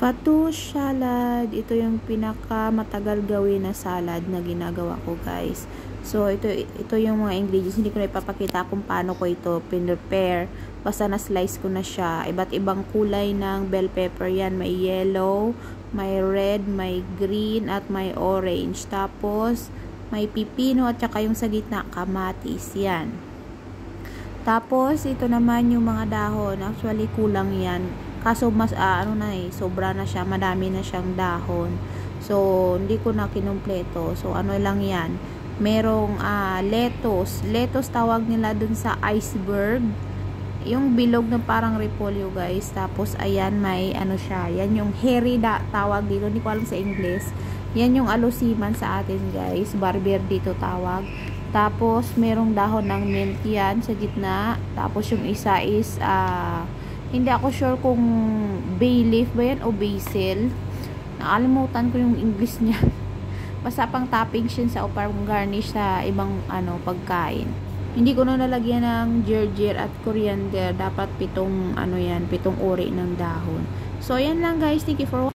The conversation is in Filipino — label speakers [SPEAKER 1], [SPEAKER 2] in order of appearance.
[SPEAKER 1] Fatush salad, ito yung pinaka matagal gawin na salad na ginagawa ko, guys. So, ito yung mga ingredients. Hindi ko na ipapakita kung paano ko ito prepare. Basta na-slice ko na siya. Iba't ibang kulay ng bell pepper yan. May yellow, may red, may green, at may orange. Tapos, may pipino at saka yung sa gitna, kamatis. Yan. Tapos, ito naman yung mga dahon. Actually, kulang yan. Kaso, sobra na siya. Madami na siyang dahon. So, hindi ko na kinumpleto. So, ano lang yan. Merong lettuce. Lettuce tawag nila dun sa iceberg. Yung bilog na parang repolyo, guys. Tapos, ayan, may siya. Yan yung hairy tawag dito. Hindi ko alam sa English. Yan yung alusiman sa atin, guys. Barber dito tawag. Tapos, merong dahon ng mint yan sa gitna. Tapos, yung isa is, hindi ako sure kung bay leaf ba yan o basil. Nakalimutan ko yung English niya. Basta pang toppings yun sa o parang garnish sa ibang pagkain. Hindi ko na nalagyan ng ginger at coriander. Dapat pitong uri ng dahon. So, yan lang, guys. Thank you for watching.